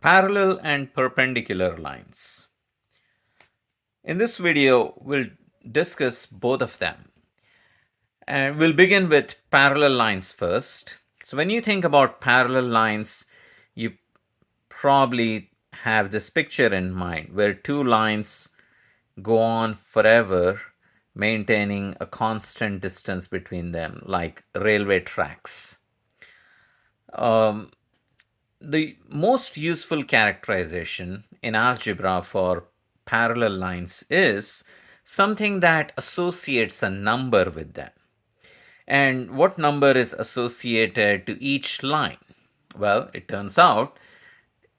Parallel and perpendicular lines. In this video, we'll discuss both of them. And we'll begin with parallel lines first. So when you think about parallel lines, you probably have this picture in mind where two lines go on forever, maintaining a constant distance between them, like railway tracks. The most useful characterization in algebra for parallel lines is something that associates a number with them. And what number is associated to each line? Well, it turns out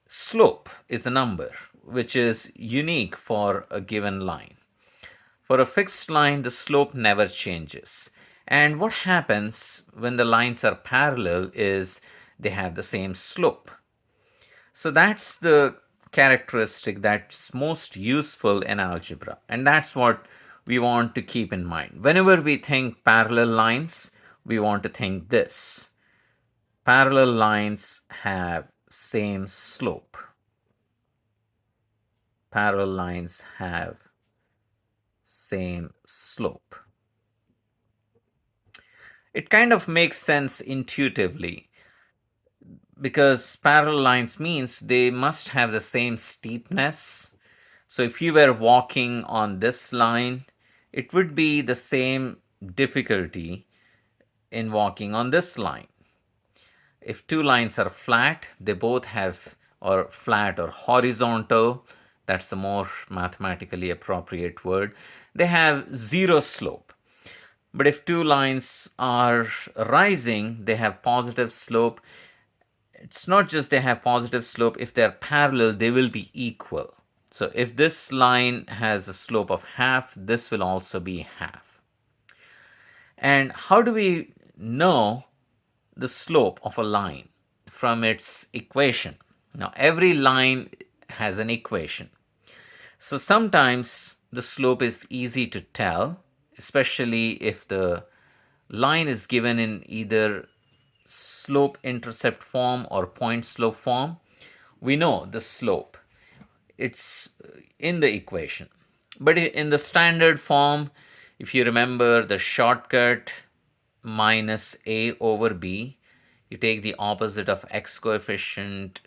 slope is a number which is unique for a given line. For a fixed line, the slope never changes. And what happens when the lines are parallel is they have the same slope. So that's the characteristic that's most useful in algebra. And that's what we want to keep in mind. Whenever we think parallel lines, we want to think this. Parallel lines have same slope. Parallel lines have same slope. It kind of makes sense intuitively because parallel lines means they must have the same steepness. So if you were walking on this line, it would be the same difficulty in walking on this line. If two lines are flat, they both have, or flat or horizontal, that's the more mathematically appropriate word, they have zero slope. But if two lines are rising, they have positive slope. It's not just they have positive slope, if they're parallel, they will be equal. So if this line has a slope of half, this will also be half. And how do we know the slope of a line? From its equation. Now, every line has an equation. So sometimes the slope is easy to tell, especially if the line is given in either slope intercept form or point slope form. We know the slope. It's in the equation. But in the standard form, if you remember the shortcut minus a over b, you take the opposite of x coefficient,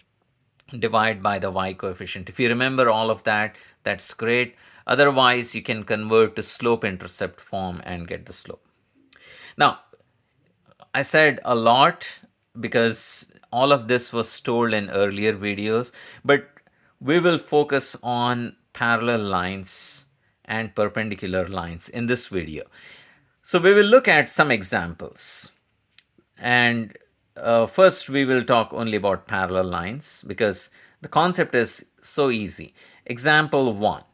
divide by the y coefficient. If you remember all of that, that's great. Otherwise, you can convert to slope intercept form and get the slope. Now, I said a lot because all of this was told in earlier videos, but we will focus on parallel lines and perpendicular lines in this video. So we will look at some examples. And first, we will talk only about parallel lines because the concept is so easy. Example 1.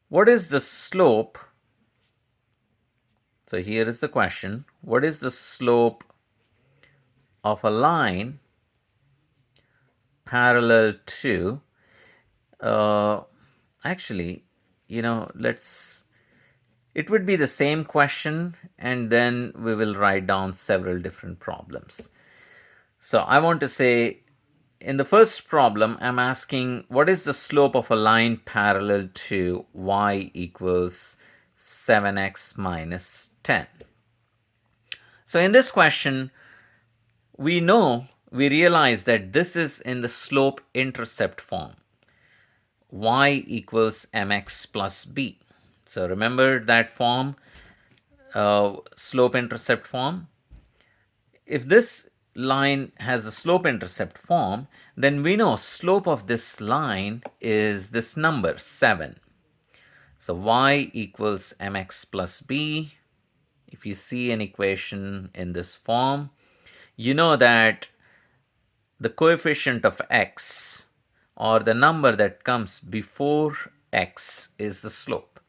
What is the slope? So here is the question. What is the slope of a line parallel to, actually, it would be the same question and then we will write down several different problems. So I want to say, in the first problem, I'm asking what is the slope of a line parallel to y equals 7x minus 10. So in this question, we realize that this is in the slope intercept form. Y equals mx plus b. So remember that form, slope intercept form. If this line has a slope intercept form, then we know slope of this line is this number 7. So y equals mx plus b. If you see an equation in this form, you know that the coefficient of x, or the number that comes before x, is the slope.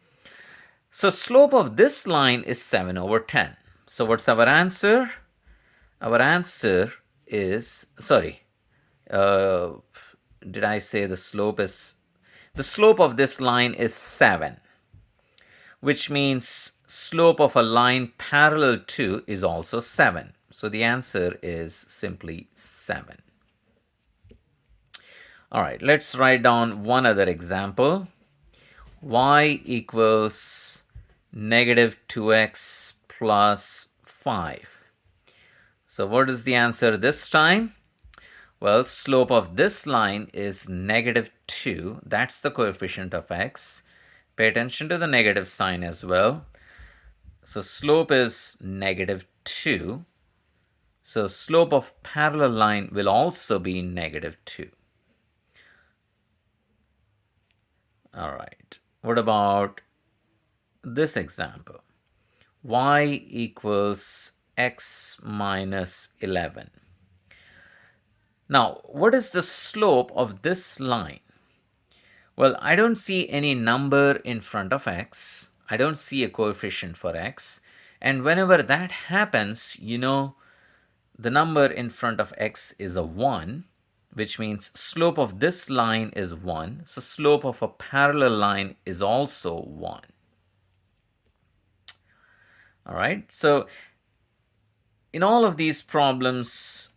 So slope of this line is 7 over 10. So what's our answer? Our answer is, did I say the slope of this line is 7, which means slope of a line parallel to is also 7. So the answer is simply 7. All right, let's write down one other example. Y equals negative 2x plus 5. So what is the answer this time? Well, slope of this line is negative 2. That's the coefficient of x. Pay attention to the negative sign as well. So slope is negative 2. So slope of parallel line will also be negative 2. All right. What about this example? Y equals x minus 11. Now, what is the slope of this line? Well, I don't see any number in front of x. I don't see a coefficient for x. And whenever that happens, the number in front of x is a 1, which means slope of this line is 1. So slope of a parallel line is also 1. All right. So in all of these problems,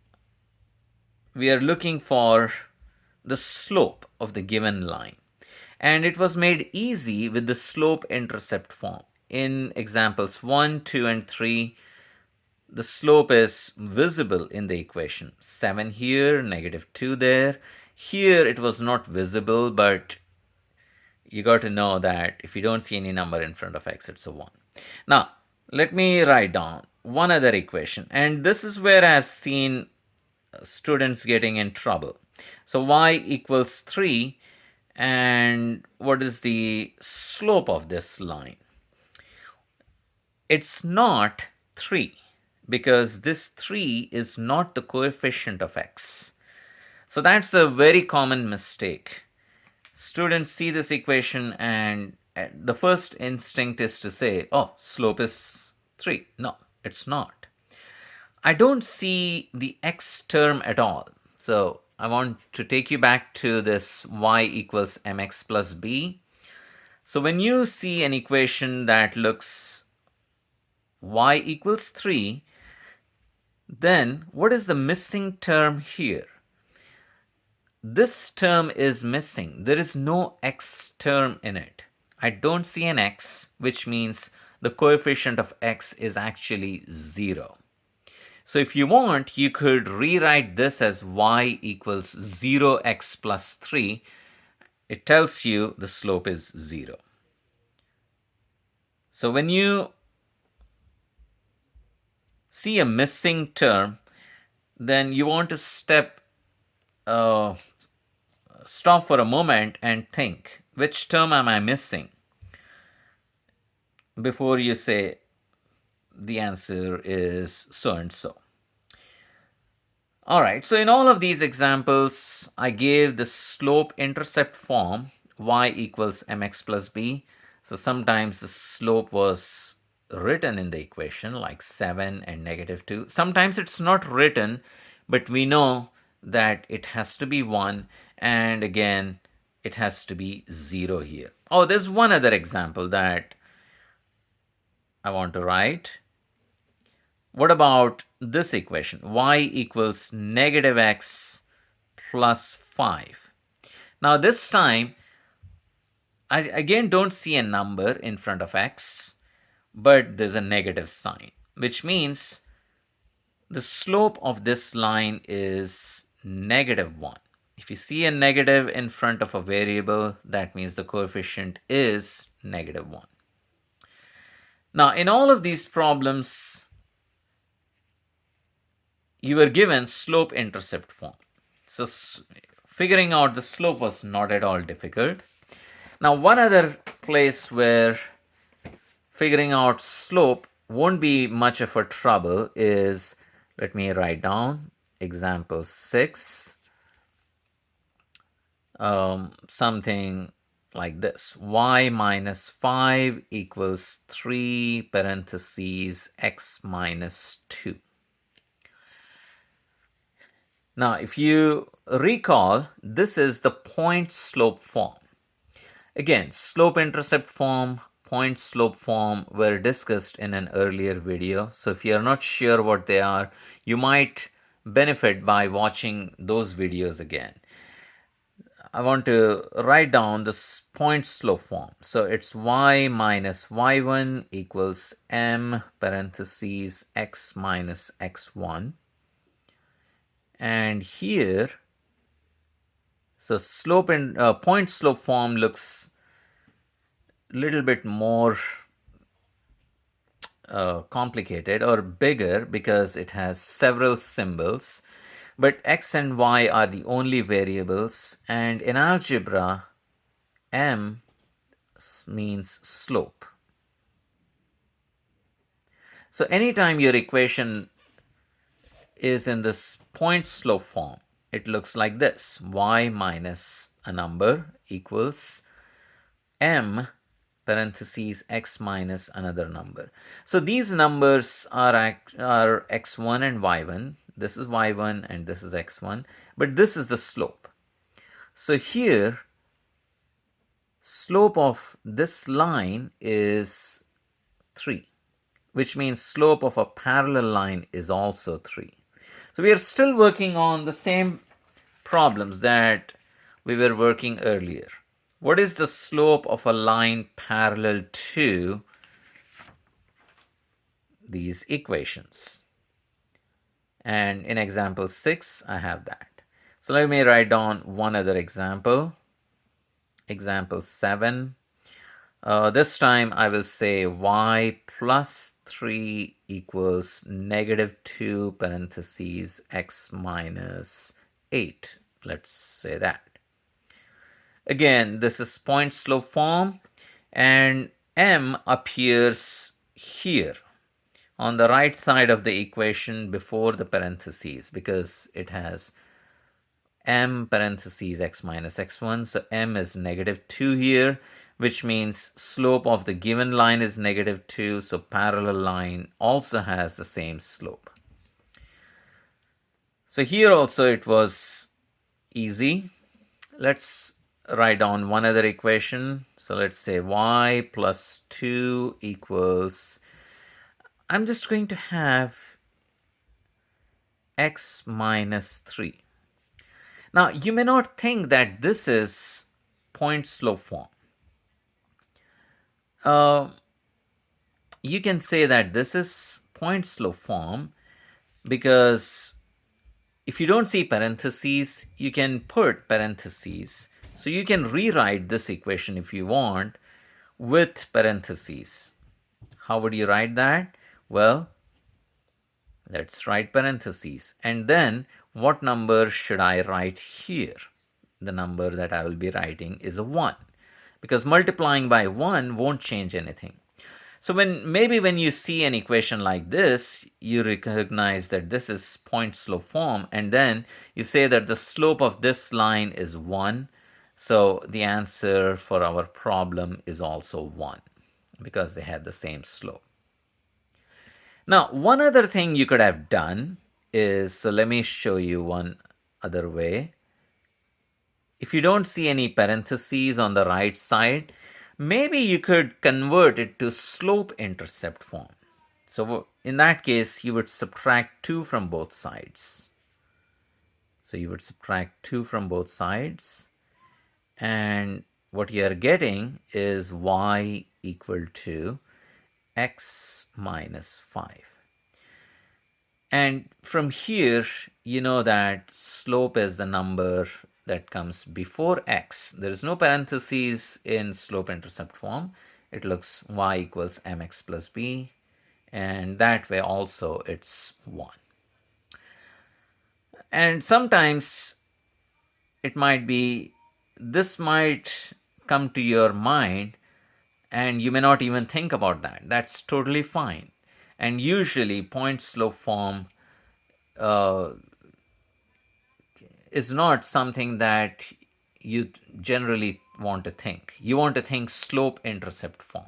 we are looking for the slope of the given line. And it was made easy with the slope-intercept form. In examples 1, 2, and 3, the slope is visible in the equation. 7 here, negative 2 there. Here it was not visible, but you got to know that if you don't see any number in front of x, it's a 1. Now, let me write down one other equation. And this is where I've seen students getting in trouble. So y equals 3, and what is the slope of this line? It's not 3, because this 3 is not the coefficient of x. So that's a very common mistake. Students see this equation and the first instinct is to say, oh, slope is 3. No, it's not. I don't see the x term at all. So I want to take you back to this y equals mx plus b. So when you see an equation that looks y equals 3, then what is the missing term here? This term is missing. There is no x term in it. I don't see an x, which means the coefficient of x is actually 0. So if you want, you could rewrite this as y equals 0x plus 3. It tells you the slope is 0. So when you see a missing term, then you want to stop for a moment and think, which term am I missing? Before you say the answer is so and so. All right, so in all of these examples, I gave the slope-intercept form, y equals mx plus b. So sometimes the slope was written in the equation, like 7 and negative 2. Sometimes it's not written, but we know that it has to be 1, and again, it has to be 0 here. Oh, there's one other example that I want to write. What about this equation? Y equals negative x plus 5. Now this time, I again don't see a number in front of x, but there's a negative sign, which means the slope of this line is negative 1. If you see a negative in front of a variable, that means the coefficient is negative 1. Now, in all of these problems, you were given slope-intercept form. So figuring out the slope was not at all difficult. Now, one other place where figuring out slope won't be much of a trouble is, let me write down example 6. Something like this. Y minus 5 equals 3 parentheses x minus 2. Now, if you recall, this is the point slope form. Again, slope intercept form, point slope form were discussed in an earlier video. So if you're not sure what they are, you might benefit by watching those videos again. I want to write down this point slope form. So it's y minus y1 equals m parentheses x minus x1. And here, so slope and point slope form looks a little bit more complicated or bigger because it has several symbols. But x and y are the only variables, and in algebra, m means slope. So anytime your equation is in this point slope form, it looks like this: y minus a number equals m parentheses x minus another number. So these numbers are x1 and y1. This is y1 and this is x1, but this is the slope. So here, slope of this line is 3, which means slope of a parallel line is also 3. So we are still working on the same problems that we were working earlier. What is the slope of a line parallel to these equations? And in example 6, I have that. So let me write down one other example. Example 7. This time I will say y plus 3 equals negative 2 parentheses x minus 8. Let's say that. Again, this is point slope form, and m appears here on the right side of the equation before the parentheses because it has m parentheses x minus x1. So m is negative 2 here, which means slope of the given line is negative 2. So parallel line also has the same slope. So here also it was easy. Let's write down one other equation. So let's say y plus 2 equals, I'm just going to have x minus 3. Now, you may not think that this is point slope form. You can say that this is point slope form because if you don't see parentheses, you can put parentheses. So you can rewrite this equation if you want with parentheses. How would you write that? Well, let's write parentheses. And then what number should I write here? The number that I will be writing is a 1 because multiplying by 1 won't change anything. So when you see an equation like this, you recognize that this is point slope form, and then you say that the slope of this line is 1. So the answer for our problem is also 1 because they have the same slope. Now, one other thing you could have done is, so let me show you one other way. If you don't see any parentheses on the right side, maybe you could convert it to slope-intercept form. So in that case, you would subtract 2 from both sides. So you would subtract 2 from both sides. And what you are getting is y equal to x minus 5. And from here, you know that slope is the number that comes before x. There is no parentheses in slope-intercept form. It looks y equals mx plus b. And that way also it's 1. And sometimes it might be, this might come to your mind and you may not even think about that. That's totally fine. And usually point slope form is not something that you generally want to think. You want to think slope-intercept form.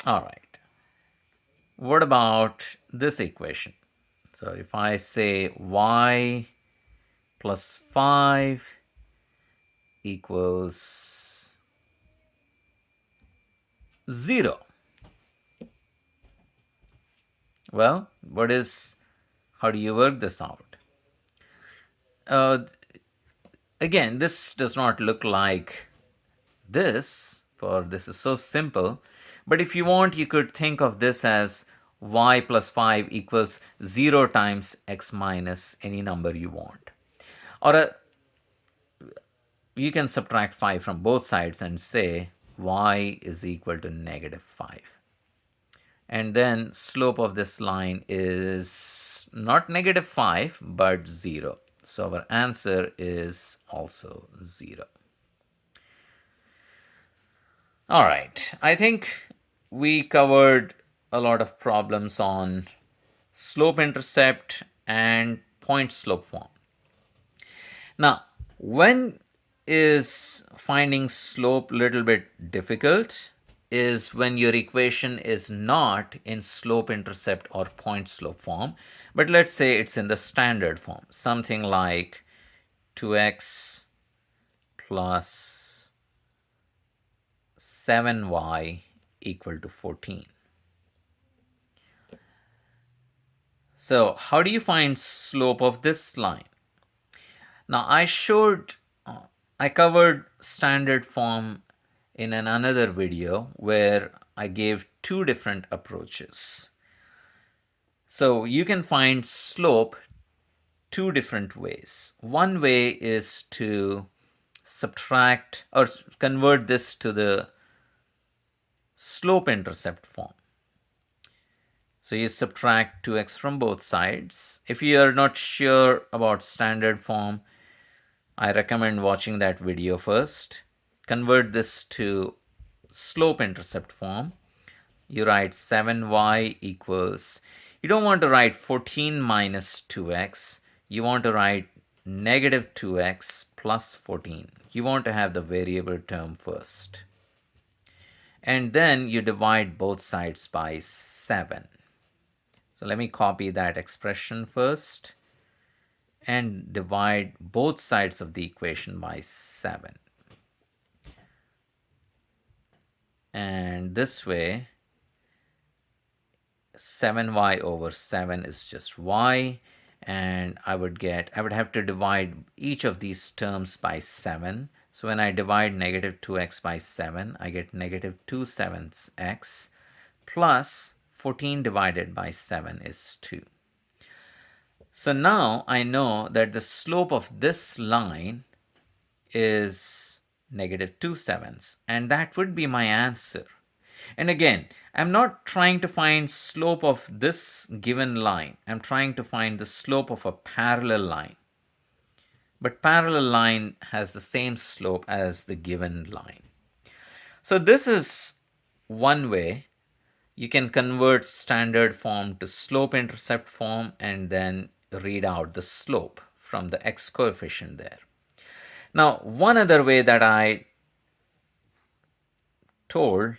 All right. What about this equation? So if I say y plus 5 equals 0. Well, how do you work this out? Uh, Again, this does not look like this, for this is so simple. But if you want, you could think of this as y plus 5 equals 0 times x minus any number you want. Or you can subtract 5 from both sides and say y is equal to negative 5. And then slope of this line is not negative 5 but 0. So our answer is also 0. All right, I think we covered a lot of problems on slope intercept and point slope form. Now, when is finding slope a little bit difficult is when your equation is not in slope intercept or point slope form, but let's say it's in the standard form, something like 2x plus 7y equal to 14. So how do you find slope of this line? Now I covered standard form in another video where I gave two different approaches. So you can find slope two different ways. One way is to subtract or convert this to the slope intercept form. So you subtract 2x from both sides. If you are not sure about standard form, I recommend watching that video first. Convert this to slope intercept form. You write 7y equals, you don't want to write 14 minus 2x. You want to write negative 2x plus 14. You want to have the variable term first. And then you divide both sides by 7. So let me copy that expression first and divide both sides of the equation by 7. And this way, 7y over 7 is just y, and I would have to divide each of these terms by 7. So when I divide negative 2x by 7, I get negative 2 sevenths x plus 14 divided by 7 is 2. So now I know that the slope of this line is negative 2 sevenths, and that would be my answer. And again, I'm not trying to find slope of this given line. I'm trying to find the slope of a parallel line. But parallel line has the same slope as the given line. So this is one way you can convert standard form to slope intercept form and then read out the slope from the x coefficient there. Now, one other way that I told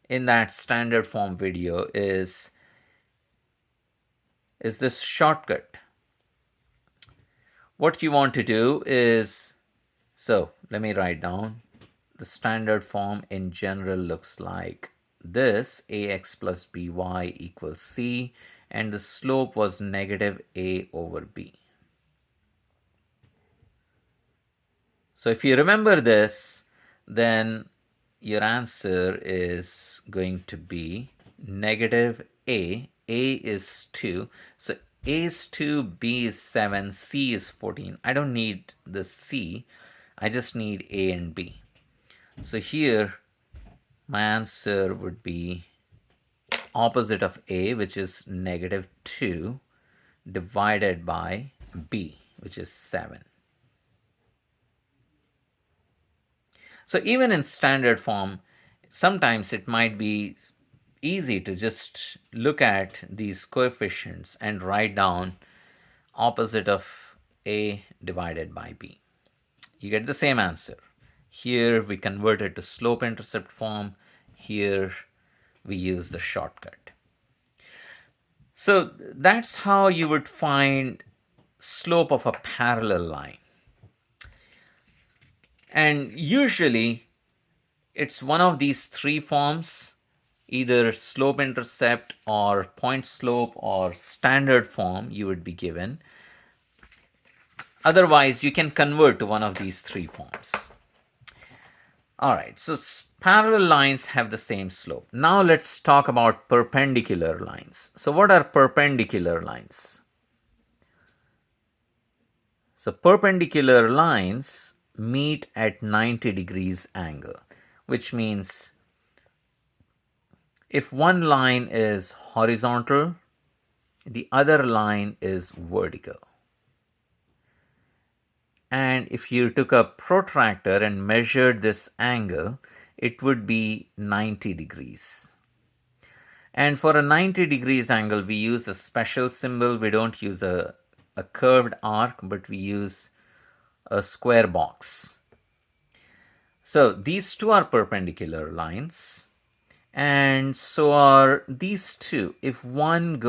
in that standard form video is this shortcut. What you want to do is, so let me write down. The standard form in general looks like this: ax plus by equals c, and the slope was negative a over b. So if you remember this, then your answer is going to be negative a. A is 2. So a is 2, b is 7, c is 14. I don't need the c. I just need a and b. So here my answer would be opposite of a, which is negative 2, divided by b, which is 7. So even in standard form, sometimes it might be easy to just look at these coefficients and write down opposite of a divided by b. You get the same answer. Here we convert it to slope intercept form. Here we use the shortcut. So that's how you would find slope of a parallel line. And usually it's one of these three forms, either slope intercept or point slope or standard form you would be given. Otherwise, you can convert to one of these three forms. All right, so parallel lines have the same slope. Now let's talk about perpendicular lines. So what are perpendicular lines? So perpendicular lines meet at 90 degrees angle, which means if one line is horizontal, the other line is vertical. And if you took a protractor and measured this angle, it would be 90 degrees. And for a 90 degrees angle, we use a special symbol. We don't use a curved arc, but we use a square box. So these two are perpendicular lines. And so are these two. If one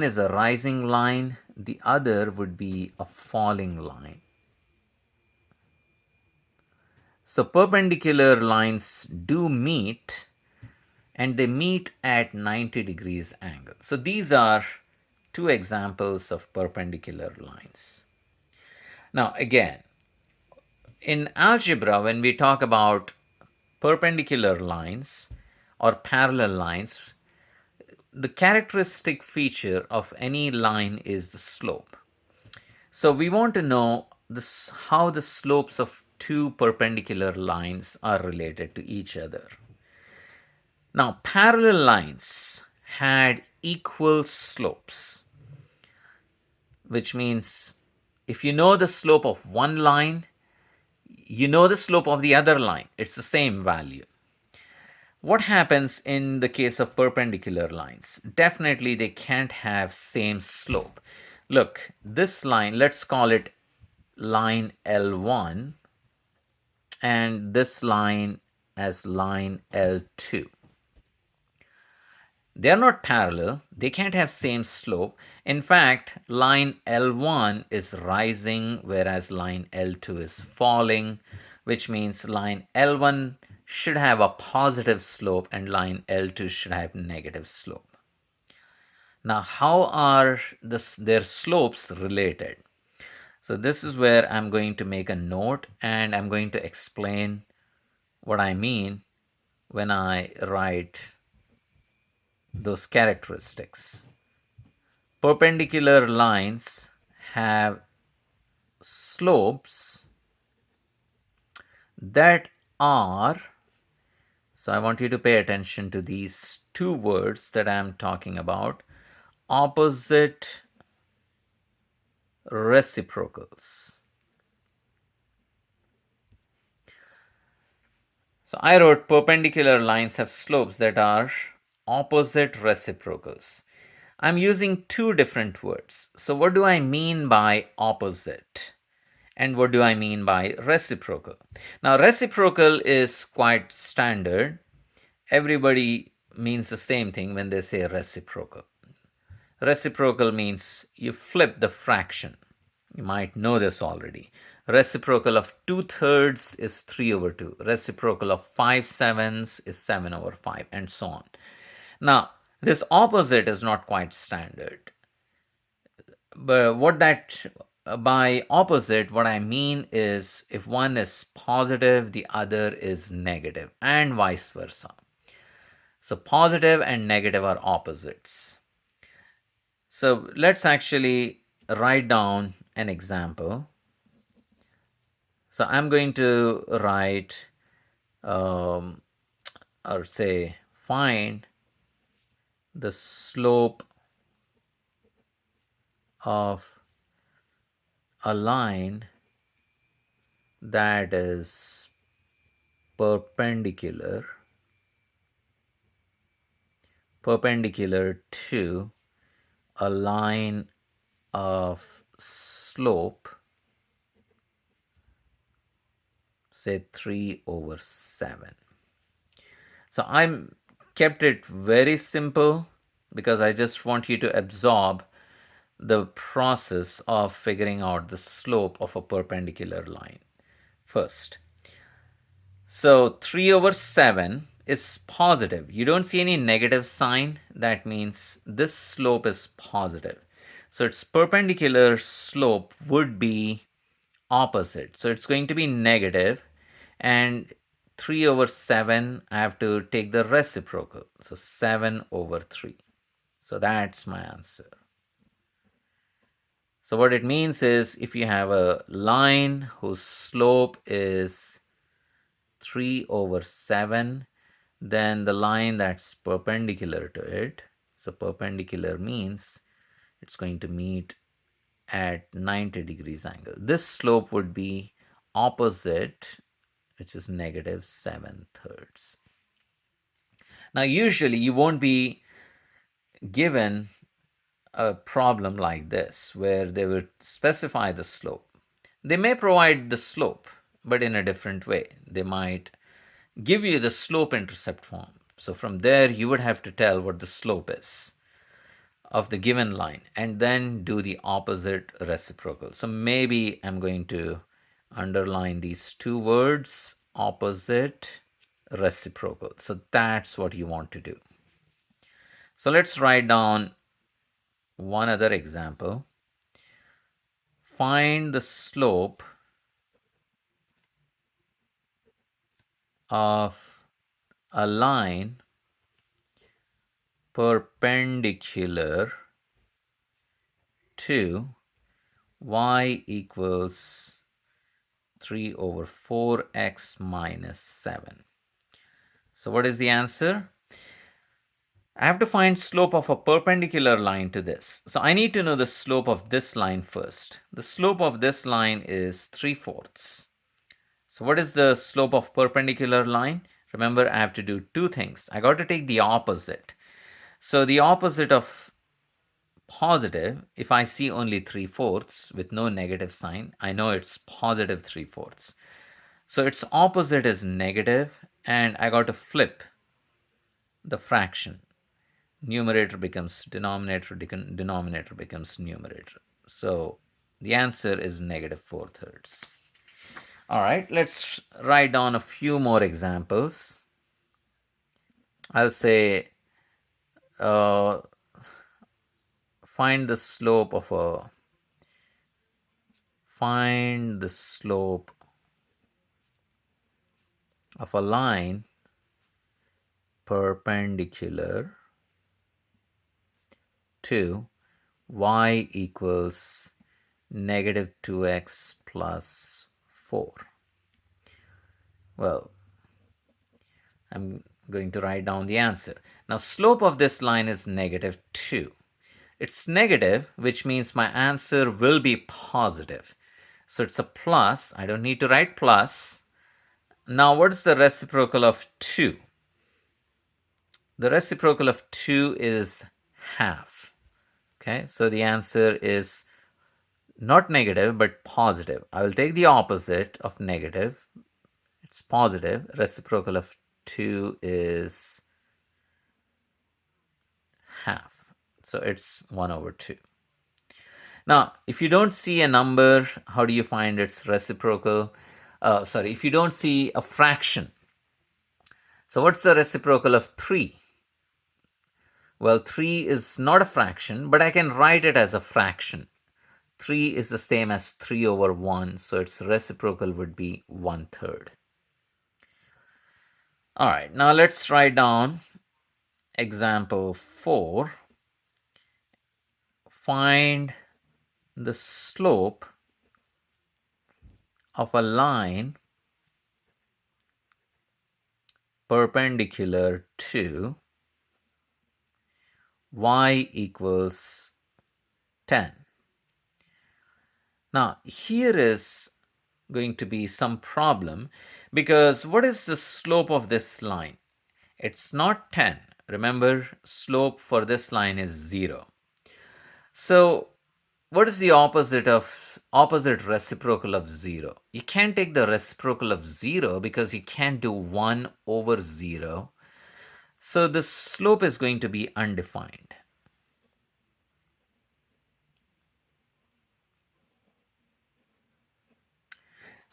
is a rising line, the other would be a falling line. So perpendicular lines do meet, and they meet at 90 degrees angle. So these are two examples of perpendicular lines. Now again, in algebra, when we talk about perpendicular lines or parallel lines, the characteristic feature of any line is the slope. So we want to know how the slopes of two perpendicular lines are related to each other. Now, parallel lines had equal slopes, which means if you know the slope of one line, you know the slope of the other line. It's the same value. What happens in the case of perpendicular lines? Definitely they can't have same slope. Look, this line, let's call it line L1, and this line as line L2. They are not parallel. They can't have same slope. In fact, line L1 is rising, whereas line L2 is falling, which means line L1 should have a positive slope and line L2 should have negative slope. Now, how are their slopes related? So this is where I'm going to make a note and I'm going to explain what I mean when I write those characteristics. Perpendicular lines have slopes that are, so I want you to pay attention to these two words that I'm talking about, opposite reciprocals. So I wrote perpendicular lines have slopes that are opposite reciprocals. I'm using two different words. So what do I mean by opposite? And what do I mean by reciprocal? Now, reciprocal is quite standard. Everybody means the same thing when they say reciprocal. Reciprocal means you flip the fraction. You might know this already. Reciprocal of 2/3 is 3/2. Reciprocal of 5/7 is 7/5, and so on. Now, this opposite is not quite standard. But by opposite, what I mean is if one is positive, the other is negative, and vice versa. So positive and negative are opposites. So let's actually write down an example. So I'm going to write or say find the slope of a line that is perpendicular to a line of slope, say 3/7. So I'm kept it very simple because I just want you to absorb the process of figuring out the slope of a perpendicular line. first. So 3 over 7 is positive. You don't see any negative sign. That means this slope is positive. So its perpendicular slope would be opposite. So it's going to be negative, and 3 over 7, I have to take the reciprocal. So 7 over 3. So that's my answer. So what it means is if you have a line whose slope is 3 over 7, then the line that's perpendicular to it, so perpendicular means it's going to meet at 90 degrees angle. This slope would be opposite, which is negative 7/3. Now usually you won't be given a problem like this where they will specify the slope. They may provide the slope, but in a different way. They might give you the slope intercept form. So from there, you would have to tell what the slope is of the given line and then do the opposite reciprocal. So maybe I'm going to underline these two words, opposite reciprocal. So that's what you want to do. So let's write down one other example. Find the slope of a line perpendicular to y equals 3 over 4x minus 7. So what is the answer? I have to find slope of a perpendicular line to this. So I need to know the slope of this line first. The slope of this line is 3/4. So what is the slope of perpendicular line? Remember, I have to do two things. I got to take the opposite. So the opposite of positive, if I see only 3/4 with no negative sign, I know it's positive 3/4. So its opposite is negative, and I got to flip the fraction. Numerator becomes denominator, denominator becomes numerator. So the answer is negative 4/3. All right, let's write down a few more examples. I'll say uh, find the slope of a line perpendicular to y equals negative 2x plus 4. Well, I'm going to write down the answer. Now, slope of this line is negative 2. It's negative, which means my answer will be positive. So it's a plus. I don't need to write plus. Now, what is the reciprocal of 2? The reciprocal of 2 is half. Okay, so the answer is not negative, but positive. I will take the opposite of negative. It's positive. Reciprocal of 2 is half. So it's 1 over 2. Now, if you don't see a number, how do you find its reciprocal? If you don't see a fraction. So what's the reciprocal of 3? Well, 3 is not a fraction, but I can write it as a fraction. 3 is the same as 3 over 1, so its reciprocal would be 1/3. All right, now let's write down example 4. Find the slope of a line perpendicular to y equals 10. Now, here is going to be some problem because what is the slope of this line? It's not 10. Remember, slope for this line is 0. So, what is the opposite reciprocal of 0? You can't take the reciprocal of 0 because you can't do 1 over 0. So the slope is going to be undefined.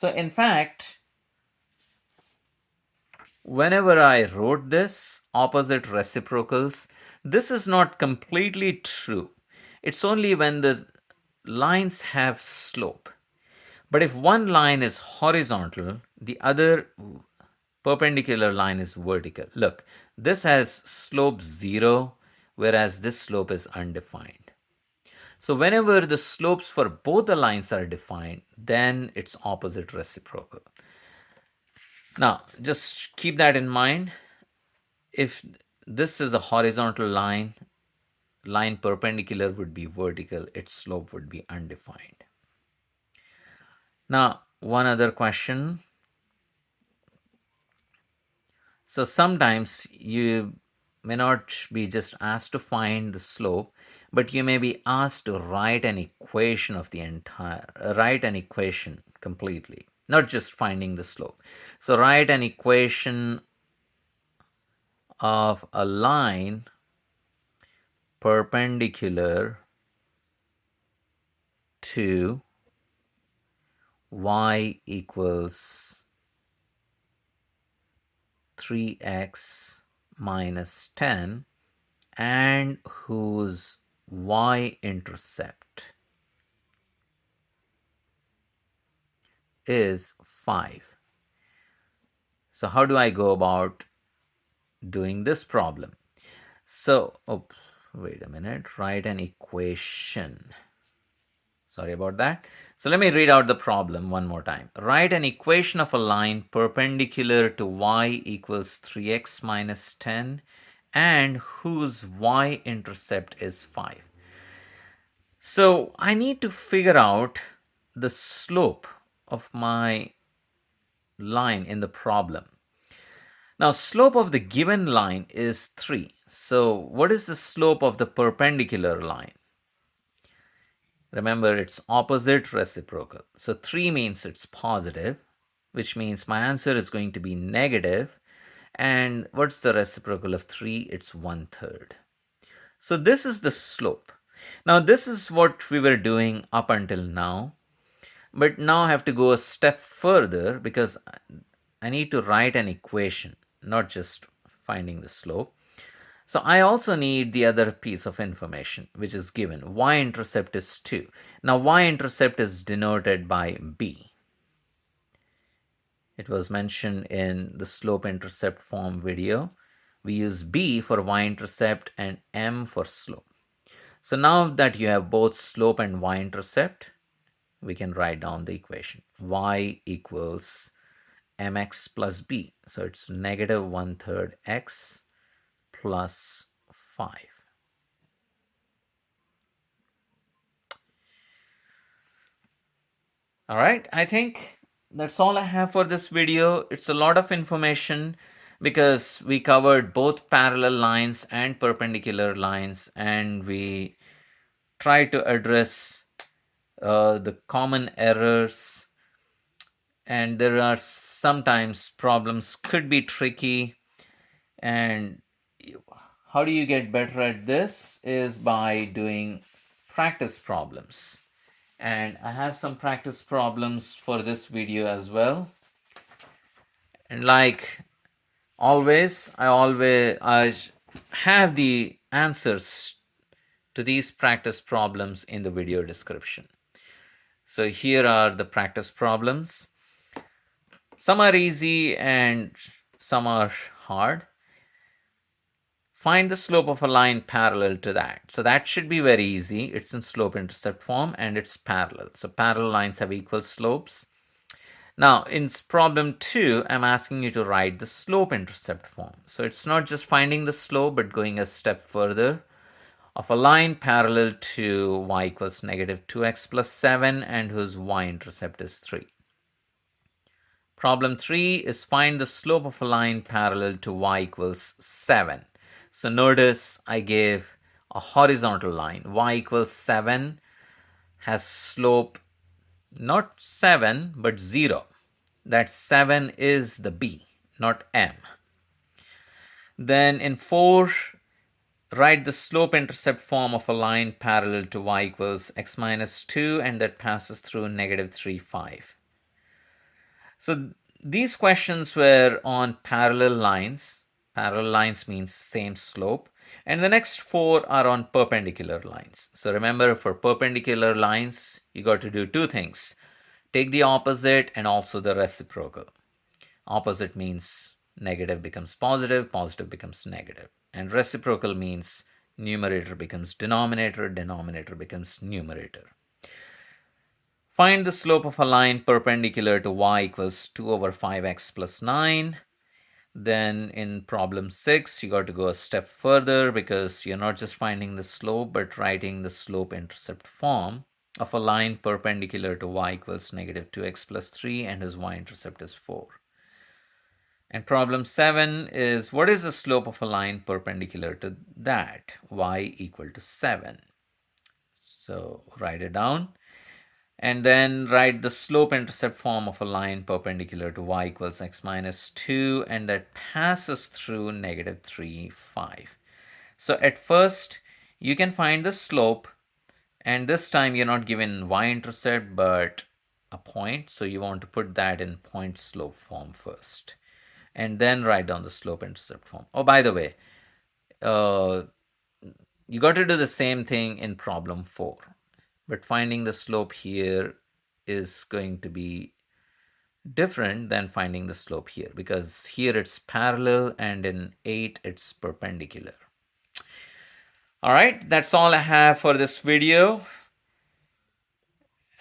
So in fact, whenever I wrote this, opposite reciprocals, this is not completely true. It's only when the lines have slope. But if one line is horizontal, the other perpendicular line is vertical. Look, this has slope 0, whereas this slope is undefined. So whenever the slopes for both the lines are defined, then it's opposite reciprocal. Now, just keep that in mind. If this is a horizontal line, line perpendicular would be vertical, its slope would be undefined. Now, one other question. So sometimes you may not be just asked to find the slope, but you may be asked to write an equation of the entire, write an equation completely, not just finding the slope. So write an equation of a line perpendicular to y equals 3x minus 10 and whose y-intercept is 5. So how do I go about doing this problem? So, oops, wait a minute, write an equation. Sorry about that. So let me read out the problem one more time. Write an equation of a line perpendicular to y equals 3x minus 10 and whose y-intercept is 5. So I need to figure out the slope of my line in the problem. Now, slope of the given line is 3. So what is the slope of the perpendicular line? Remember, it's opposite reciprocal. So 3 means it's positive, which means my answer is going to be negative. And what's the reciprocal of 3? It's 1/3. So this is the slope. Now, this is what we were doing up until now. But now I have to go a step further because I need to write an equation, not just finding the slope. So I also need the other piece of information which is given. Y-intercept is 2. Now y-intercept is denoted by b. It was mentioned in the slope-intercept form video. We use b for y-intercept and m for slope. So now that you have both slope and y-intercept, we can write down the equation. Y equals mx plus b. So it's negative 1/3 x plus 5. All right, I think that's all I have for this video. It's a lot of information because we covered both parallel lines and perpendicular lines, and we tried to address the common errors. And there are sometimes problems could be tricky, and how do you get better at this is by doing practice problems. And I have some practice problems for this video as well. And like always, I have the answers to these practice problems in the video description. So here are the practice problems. Some are easy and some are hard. Find the slope of a line parallel to that. So that should be very easy. It's in slope-intercept form and it's parallel. So parallel lines have equal slopes. Now, in problem 2, I'm asking you to write the slope-intercept form. So it's not just finding the slope, but going a step further of a line parallel to y equals negative 2x plus 7 and whose y-intercept is 3. Problem 3 is find the slope of a line parallel to y equals 7. So notice I gave a horizontal line. Y equals 7 has slope not 7 but 0. That 7 is the b, not m. Then in 4, write the slope-intercept form of a line parallel to y equals x minus 2 and that passes through negative 3, 5. So these questions were on parallel lines. Parallel lines means same slope. And the next four are on perpendicular lines. So remember, for perpendicular lines, you got to do two things. Take the opposite and also the reciprocal. Opposite means negative becomes positive, positive becomes negative. And reciprocal means numerator becomes denominator, denominator becomes numerator. Find the slope of a line perpendicular to y equals 2 over 5x plus 9. Then in problem 6, you got to go a step further because you're not just finding the slope but writing the slope-intercept form of a line perpendicular to y equals negative 2x plus 3 and whose y-intercept is 4. And problem 7 is, what is the slope of a line perpendicular to that? Y equal to 7. So write it down. And then write the slope-intercept form of a line perpendicular to y equals x minus 2, and that passes through negative 3, 5. So at first, you can find the slope, and this time you're not given y-intercept, but a point. So you want to put that in point-slope form first, and then write down the slope-intercept form. Oh, by the way, uh, you got to do the same thing in problem 4. But finding the slope here is going to be different than finding the slope here, because here it's parallel and in 8 it's perpendicular. All right, that's all I have for this video,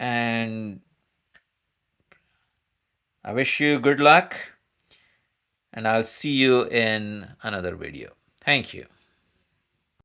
and I wish you good luck, and I'll see you in another video. Thank you.